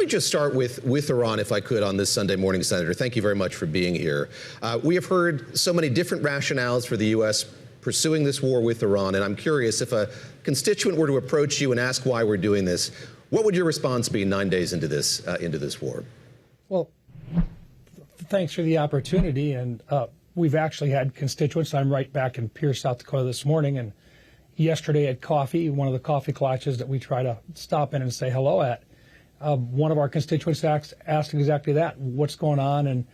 to just start with Iran, if I could, on this Sunday morning, Senator. Thank you very much for being here. We have heard so many different rationales for the U.S. pursuing this war with Iran, and I'm curious, if a constituent were to approach you and ask why we're doing this, what would your response be 9 days into this war? Well, thanks for the opportunity, and we've actually had constituents. I'm right back in Pierce, South Dakota this morning, and yesterday at coffee, one of the coffee clutches that we try to stop in and say hello at, one of our constituents asked exactly that: what's going on, and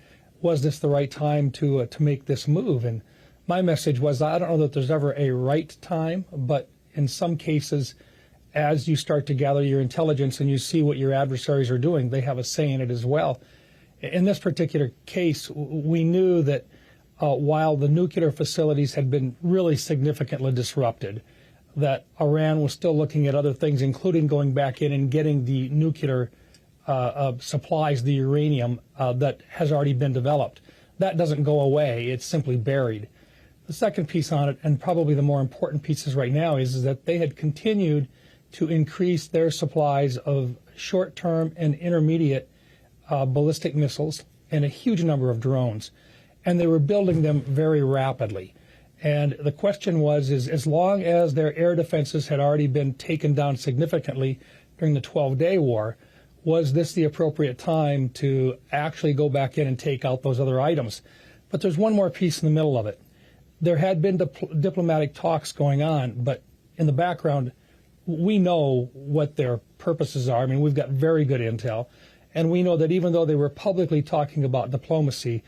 was this the right time to make this move? And my message was, I don't know that there's ever a right time, but in some cases, as you start to gather your intelligence and you see what your adversaries are doing, they have a say in it as well. In this particular case, we knew that while the nuclear facilities had been really significantly disrupted, that Iran was still looking at other things, including going back in and getting the nuclear supplies, the uranium that has already been developed. That doesn't go away. It's simply buried. The second piece on it, and probably the more important pieces right now, is that they had continued to increase their supplies of short-term and intermediate ballistic missiles and a huge number of drones. And they were building them very rapidly. And the question was, is as long as their air defenses had already been taken down significantly during the 12-day war, was this the appropriate time to actually go back in and take out those other items? But there's one more piece in the middle of it. There had been diplomatic talks going on, but in the background, we know what their purposes are. I mean, we've got very good intel, and we know that even though they were publicly talking about diplomacy,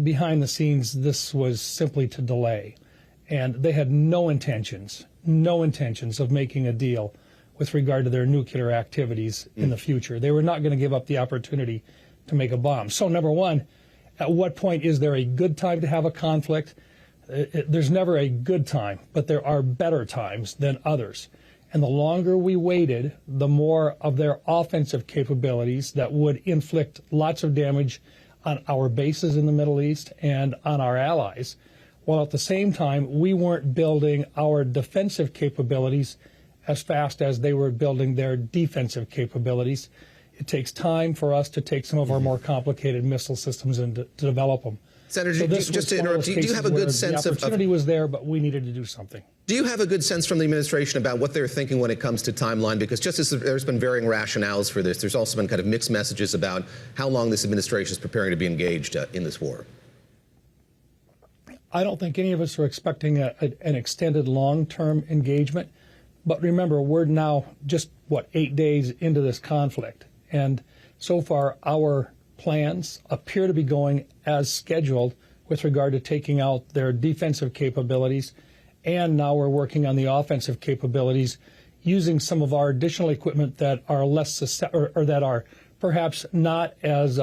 behind the scenes, this was simply to delay. And they had no intentions of making a deal with regard to their nuclear activities in the future. They were not going to give up the opportunity to make a bomb. So, number one, at what point is there a good time to have a conflict? There's never a good time, but there are better times than others. And the longer we waited, the more of their offensive capabilities that would inflict lots of damage on our bases in the Middle East and on our allies, while at the same time we weren't building our defensive capabilities as fast as they were building their defensive capabilities. It takes time for us to take some of our more complicated missile systems and to develop them. Senator, just to interrupt, do you have a good sense of... The opportunity was there, but we needed to do something. Do you have a good sense from the administration about what they're thinking when it comes to timeline? Because just as there's been varying rationales for this, there's also been kind of mixed messages about how long this administration is preparing to be engaged in this war. I don't think any of us are expecting an extended long-term engagement. But remember, we're now just, 8 days into this conflict. And so far, our plans appear to be going as scheduled with regard to taking out their defensive capabilities. And now we're working on the offensive capabilities using some of our additional equipment that are less or that are perhaps not as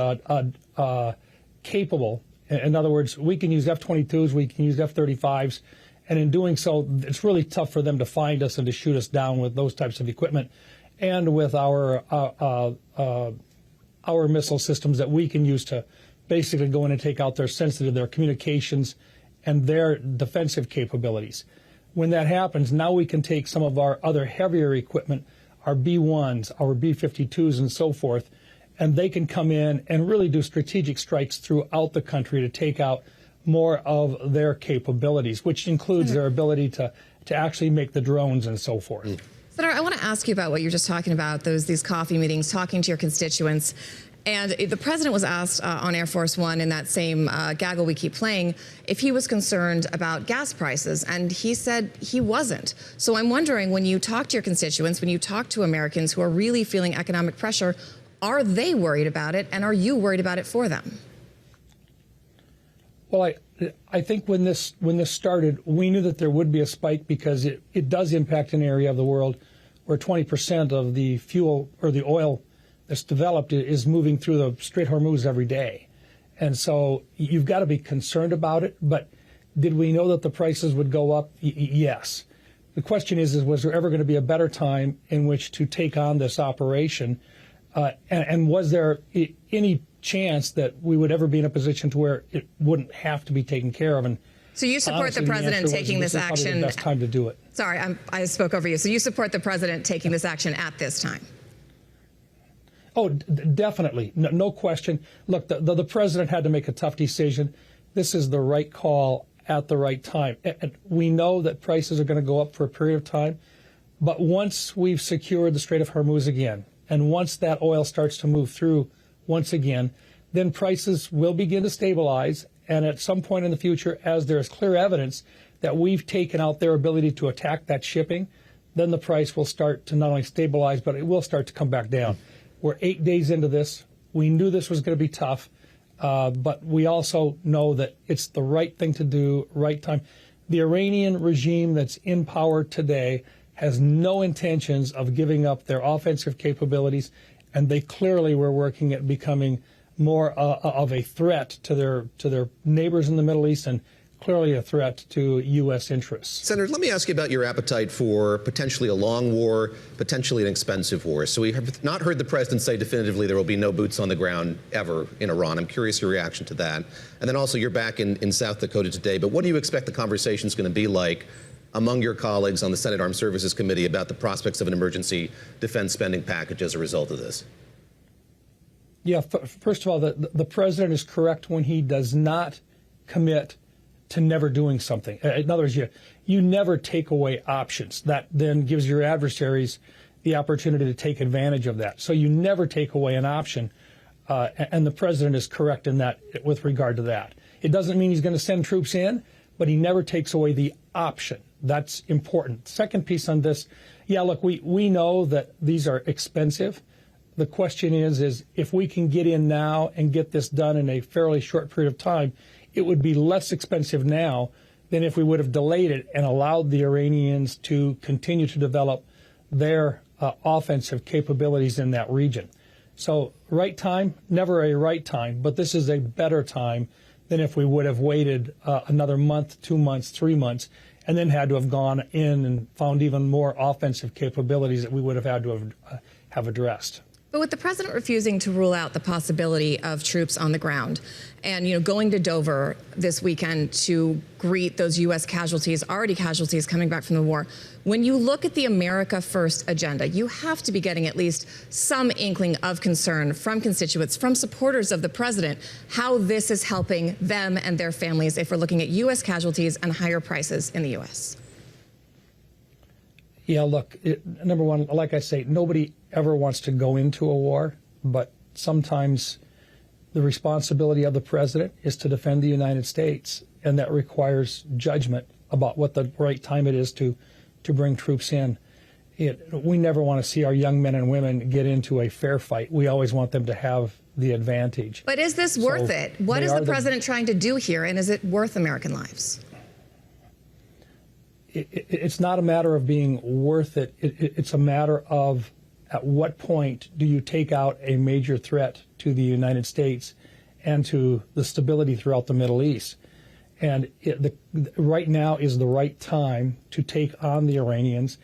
capable. In other words, we can use F-22s, we can use F-35s, and in doing so, it's really tough for them to find us and to shoot us down with those types of equipment, and with our missile systems that we can use to basically go in and take out their sensitive, their communications, and their defensive capabilities. When that happens, now we can take some of our other heavier equipment, our B-1s, our B-52s, and so forth, and they can come in and really do strategic strikes throughout the country to take out more of their capabilities, which includes their ability to actually make the drones and so forth. Senator, I want to ask you about what you're just talking about, these coffee meetings, talking to your constituents. And the president was asked on Air Force One in that same gaggle we keep playing if he was concerned about gas prices, and he said he wasn't. So I'm wondering, when you talk to your constituents, when you talk to Americans who are really feeling economic pressure, are they worried about it, and are you worried about it for them? Well, I think when this started, we knew that there would be a spike because it does impact an area of the world where 20% of the fuel or the oil that's developed is moving through the Strait of Hormuz every day. And so you've got to be concerned about it. But did we know that the prices would go up? Yes. The question is was there ever going to be a better time in which to take on this operation? And was there any chance that we would ever be in a position to where it wouldn't have to be taken care of? And so you support the president taking this action? The best time to do it. Sorry, I spoke over you. So you support the president taking this action at this time? Oh, definitely. No question. Look, the president had to make a tough decision. This is the right call at the right time. And we know that prices are going to go up for a period of time. But once we've secured the Strait of Hormuz again, and once that oil starts to move through once again, then prices will begin to stabilize. And at some point in the future, as there is clear evidence that we've taken out their ability to attack that shipping, then the price will start to not only stabilize, but it will start to come back down. We're 8 days into this. We knew this was going to be tough, but we also know that it's the right thing to do, right time. The Iranian regime that's in power today has no intentions of giving up their offensive capabilities, and they clearly were working at becoming more of a threat to their neighbors in the Middle East, and clearly a threat to U.S. interests. Senator, let me ask you about your appetite for potentially a long war, potentially an expensive war. So we have not heard the president say definitively there will be no boots on the ground ever in Iran. I'm curious your reaction to that. And then also you're back in South Dakota today, but what do you expect the conversation is going to be like among your colleagues on the Senate Armed Services Committee about the prospects of an emergency defense spending package as a result of this? Yeah, first of all, the president is correct when he does not commit to never doing something. In other words, you never take away options. That then gives your adversaries the opportunity to take advantage of that. So you never take away an option, and the president is correct in that with regard to that. It doesn't mean he's going to send troops in, but he never takes away the option. That's important. Second piece on this, yeah, look, we know that these are expensive. The question is if we can get in now and get this done in a fairly short period of time, it would be less expensive now than if we would have delayed it and allowed the Iranians to continue to develop their offensive capabilities in that region. So right time, never a right time, but this is a better time than if we would have waited another month, 2 months, 3 months, and then had to have gone in and found even more offensive capabilities that we would have had to have addressed. But with the president refusing to rule out the possibility of troops on the ground and, going to Dover this weekend to greet those U.S. casualties, already casualties coming back from the war, when you look at the America First agenda, you have to be getting at least some inkling of concern from constituents, from supporters of the president, how this is helping them and their families if we're looking at U.S. casualties and higher prices in the U.S. Yeah, look, number one, like I say, nobody ever wants to go into a war, but sometimes the responsibility of the president is to defend the United States, and that requires judgment about what the right time it is to bring troops in. We never want to see our young men and women get into a fair fight. We always want them to have the advantage. But is this worth it? What is the president trying to do here, and is it worth American lives? It's not a matter of being worth it. It's a matter of at what point do you take out a major threat to the United States and to the stability throughout the Middle East. And right now is the right time to take on the Iranians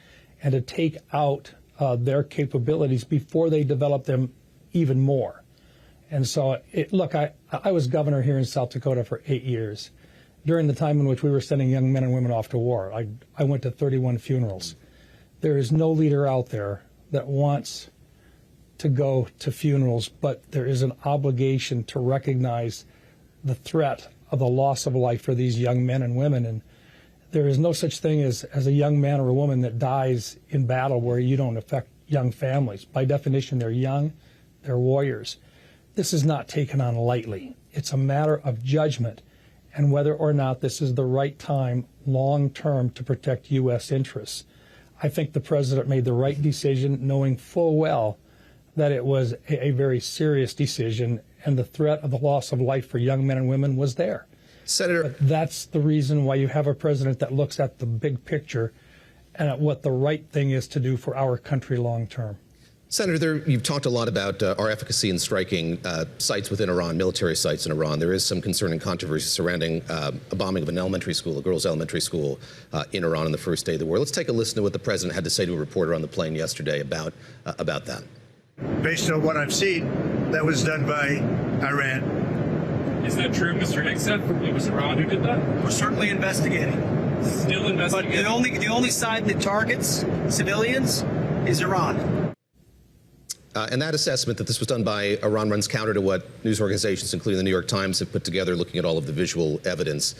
and to take out their capabilities before they develop them even more. And so, look, I was governor here in South Dakota for 8 years. During the time in which we were sending young men and women off to war, I went to 31 funerals. There is no leader out there that wants to go to funerals, but there is an obligation to recognize the threat of the loss of life for these young men and women. And there is no such thing as a young man or a woman that dies in battle where you don't affect young families. By definition, they're young, they're warriors. This is not taken on lightly. It's a matter of judgment and whether or not this is the right time long-term to protect U.S. interests. I think the president made the right decision, knowing full well that it was a very serious decision, and the threat of the loss of life for young men and women was there. Senator, but that's the reason why you have a president that looks at the big picture and at what the right thing is to do for our country long-term. Senator, you've talked a lot about our efficacy in striking sites within Iran, military sites in Iran. There is some concern and controversy surrounding a bombing of an elementary school, a girls' elementary school in Iran on the first day of the war. Let's take a listen to what the president had to say to a reporter on the plane yesterday about that. Based on what I've seen, that was done by Iran. Is that true, Mr. Hicks said? It was Iran who did that? We're certainly investigating. Still investigating. But the only side that targets civilians is Iran. And that assessment that this was done by Iran runs counter to what news organizations, including the New York Times, have put together looking at all of the visual evidence.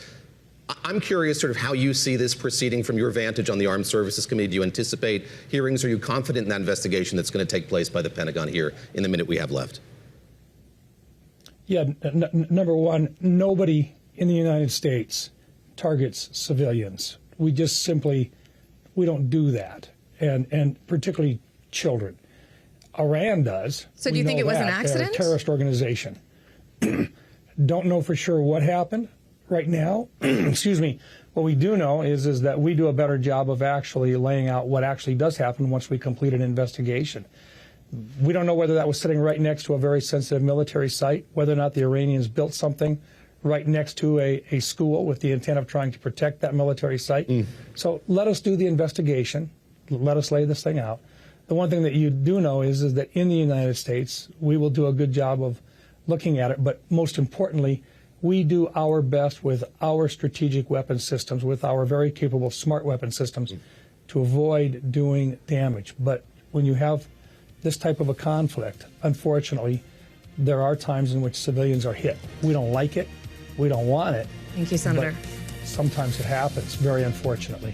I'm curious sort of how you see this proceeding from your vantage on the Armed Services Committee. Do you anticipate hearings? Are you confident in that investigation that's going to take place by the Pentagon here in the minute we have left? Yeah, number one, nobody in the United States targets civilians. We just simply, we don't do that, and particularly children. Iran does. So do you think it was an accident? They're a terrorist organization. Don't know for sure what happened right now. Excuse me. What we do know is that we do a better job of actually laying out what actually does happen once we complete an investigation. We don't know whether that was sitting right next to a very sensitive military site, whether or not the Iranians built something right next to a school with the intent of trying to protect that military site. So let us do the investigation. Let us lay this thing out. The one thing that you do know is that in the United States, we will do a good job of looking at it. But most importantly, we do our best with our strategic weapon systems, with our very capable smart weapon systems, to avoid doing damage. But when you have this type of a conflict, unfortunately, there are times in which civilians are hit. We don't like it. We don't want it. Thank you, Senator. But sometimes it happens, very unfortunately.